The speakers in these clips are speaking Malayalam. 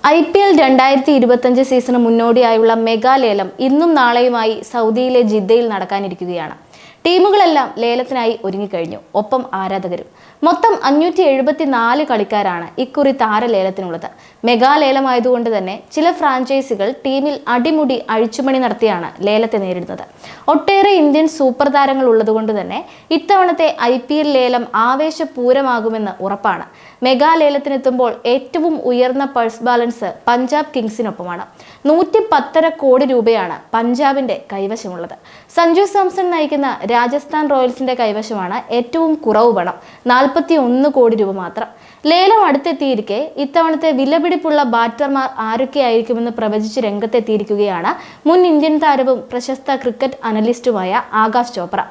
IPL 2025 സീസണ് മുന്നോടിയായുള്ള മെഗാ ലേലം ഇന്നും നാളെയുമായി സൗദിയിലെ ജിദ്ദയിൽ നടക്കാനിരിക്കുകയാണ്. ടീമുകളെല്ലാം ലേലത്തിനായി ഒരുങ്ങിക്കഴിഞ്ഞു. ഒപ്പം ആരാധകരും. മൊത്തം 574 കളിക്കാരാണ് ഇക്കുറി താരലേലത്തിനുള്ളത്. മെഗാ ലേലമായതുകൊണ്ട് തന്നെ ചില ഫ്രാഞ്ചൈസികൾ ടീമിൽ അടിമുടി അഴിച്ചുപണി നടത്തിയാണ് ലേലത്തെ നേരിടുന്നത്. ഒട്ടേറെ ഇന്ത്യൻ സൂപ്പർ താരങ്ങൾ ഉള്ളതുകൊണ്ട് തന്നെ ഇത്തവണത്തെ IPL ലേലം ആവേശപൂരമാകുമെന്ന് ഉറപ്പാണ്. മെഗാ ലേലത്തിനെത്തുമ്പോൾ ഏറ്റവും ഉയർന്ന പൾസ് ബാലൻസ് പഞ്ചാബ് കിങ്സിനൊപ്പമാണ്. 110.5 കോടി രൂപയാണ് പഞ്ചാബിന്റെ കൈവശമുള്ളത്. സഞ്ജു സാംസൺ നയിക്കുന്ന രാജസ്ഥാൻ റോയൽസിന്റെ കൈവശമാണ് ഏറ്റവും കുറവ് പണം, 41 കോടി രൂപ മാത്രം. ലേലം അടുത്തെത്തിയിരിക്കെ ഇത്തവണത്തെ വിലപിടിപ്പുള്ള ബാറ്റർമാർ ആരൊക്കെയായിരിക്കുമെന്ന് പ്രവചിച്ച് രംഗത്തെത്തിയിരിക്കുകയാണ് മുൻ ഇന്ത്യൻ താരവും പ്രശസ്ത ക്രിക്കറ്റ് അനലിസ്റ്റുമായ ആകാശ് ചോപ്ര.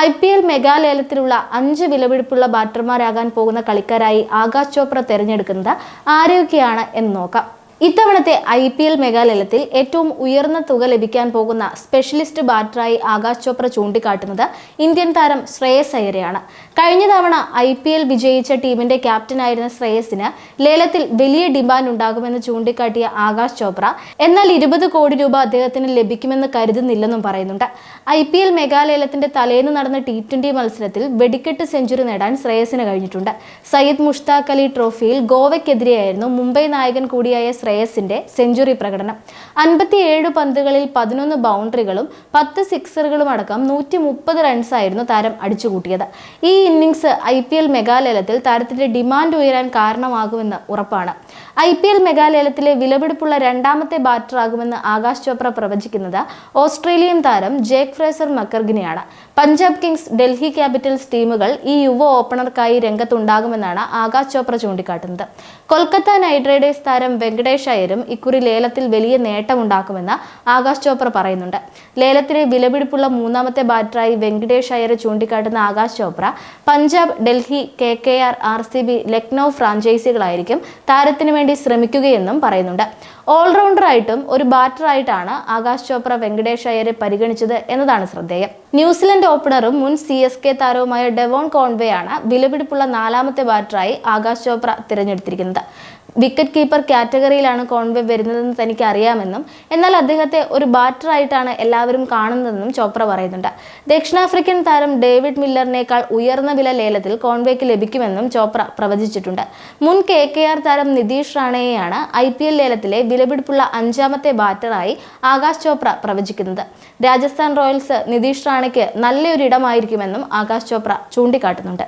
IPL മെഗാ ലേലത്തിലുള്ള 5 വിലപിടിപ്പുള്ള ബാറ്റർമാരാകാൻ പോകുന്ന കളിക്കാരായി ആകാശ് ചോപ്ര തിരഞ്ഞെടുക്കുന്നത് ആരൊക്കെയാണ് എന്ന് നോക്കാം. ഇത്തവണത്തെ IPL മെഗാലേലത്തിൽ ഏറ്റവും ഉയർന്ന തുക ലഭിക്കാൻ പോകുന്ന സ്പെഷ്യലിസ്റ്റ് ബാറ്ററായി ആകാശ് ചോപ്ര ചൂണ്ടിക്കാട്ടുന്നത് ഇന്ത്യൻ താരം ശ്രേയസ് അയ്യരെയാണ്. കഴിഞ്ഞ തവണ IPL വിജയിച്ച ടീമിന്റെ ക്യാപ്റ്റനായിരുന്ന ശ്രേയസിന് ലേലത്തിൽ വലിയ ഡിമാൻഡ് ഉണ്ടാകുമെന്ന് ചൂണ്ടിക്കാട്ടിയ ആകാശ് ചോപ്ര എന്നാൽ 20 കോടി രൂപ അദ്ദേഹത്തിന് ലഭിക്കുമെന്ന് കരുതുന്നില്ലെന്നും പറയുന്നുണ്ട്. IPL മെഗാലേലത്തിന്റെ തലേന്ന് നടന്ന T20 മത്സരത്തിൽ വെടിക്കെട്ട് സെഞ്ചുറി നേടാൻ ശ്രേയസിന് കഴിഞ്ഞിട്ടുണ്ട്. സയ്യിദ് മുഷ്താഖ് അലി ട്രോഫിയിൽ ഗോവയ്ക്കെതിരെയായിരുന്നു മുംബൈ നായകൻ കൂടിയായ ശ്രേയസിന്റെ സെഞ്ചുറി പ്രകടനം. 57 പന്തുകളിൽ 11 ബൗണ്ടറികളും 10 സിക്സറുകളും അടക്കം 130 റൺസായിരുന്നു താരം അടിച്ചുകൂട്ടിയത്. ഈ ഇന്നിംഗ്സ് IPL മെഗാലേലത്തിൽ താരത്തിന്റെ ഡിമാൻഡ് ഉയരാൻ കാരണമാകുമെന്ന് ഉറപ്പാണ്. IPL മെഗാലേലത്തിലെ വിലപിടിപ്പുള്ള രണ്ടാമത്തെ ബാറ്ററാകുമെന്ന് ആകാശ് ചോപ്ര പ്രവചിക്കുന്നത് ഓസ്ട്രേലിയൻ താരം ജേക്ക് ഫ്രേസർ മക്കർഗിനെയാണ്. പഞ്ചാബ് കിങ്സ്, ഡൽഹി ക്യാപിറ്റൽസ് ടീമുകൾ ഈ യുവ ഓപ്പണർക്കായി രംഗത്തുണ്ടാകുമെന്നാണ് ആകാശ് ചോപ്ര ചൂണ്ടിക്കാട്ടുന്നത്. കൊൽക്കത്ത നൈറ്റ് റൈഡേഴ്സ് താരം വെങ്കടേഷ് അയ്യരും ഇക്കുറി ലേലത്തിൽ വലിയ നേട്ടമുണ്ടാക്കുമെന്ന് ആകാശ് ചോപ്ര പറയുന്നുണ്ട്. ലേലത്തിലെ വിലപിടിപ്പുള്ള മൂന്നാമത്തെ ബാറ്ററായി വെങ്കടേഷ് അയ്യരെ ചൂണ്ടിക്കാട്ടുന്ന ആകാശ് ചോപ്ര പഞ്ചാബ്, ഡൽഹി, KKR, RCB, ലക്നൗ ഫ്രാഞ്ചൈസികളായിരിക്കും താരത്തിന് വേണ്ടി ശ്രമിക്കുകയെന്നും പറയുന്നുണ്ട്. ഓൾറൗണ്ടറായിട്ടും ഒരു ബാറ്ററായിട്ടാണ് ആകാശ് ചോപ്ര വെങ്കടേഷ് അയ്യരെ പരിഗണിച്ചത് എന്നതാണ് ശ്രദ്ധേയം. ന്യൂസിലൻഡ് ഓപ്പണറും മുൻ CSK താരവുമായ ഡെവോൺ കോൺവെയാണ് വിലപിടിപ്പുള്ള 4ാമത്തെ ബാറ്ററായി ആകാശ് ചോപ്ര തിരഞ്ഞെടുത്തിരിക്കുന്നത്. വിക്കറ്റ് കീപ്പർ കാറ്റഗറിയിലാണ് കോൺവെ വരുന്നതെന്ന് തനിക്ക് അറിയാമെന്നും എന്നാൽ അദ്ദേഹത്തെ ഒരു ബാറ്ററായിട്ടാണ് എല്ലാവരും കാണുന്നതെന്നും ചോപ്ര പറയുന്നുണ്ട്. ദക്ഷിണാഫ്രിക്കൻ താരം ഡേവിഡ് മില്ലറിനേക്കാൾ ഉയർന്ന വില ലേലത്തിൽ കോൺവേക്ക് ലഭിക്കുമെന്നും ചോപ്ര പ്രവചിച്ചിട്ടുണ്ട്. മുൻ KKR താരം നിതീഷ് റാണയെയാണ് IPL ലേലത്തിലെ വിലപിടിപ്പുള്ള 5ാമത്തെ ബാറ്ററായി ആകാശ് ചോപ്ര പ്രവചിക്കുന്നത്. രാജസ്ഥാൻ റോയൽസ് നിതീഷ് റാണയ്ക്ക് നല്ലൊരിടമായിരിക്കുമെന്നും ആകാശ് ചോപ്ര ചൂണ്ടിക്കാട്ടുന്നുണ്ട്.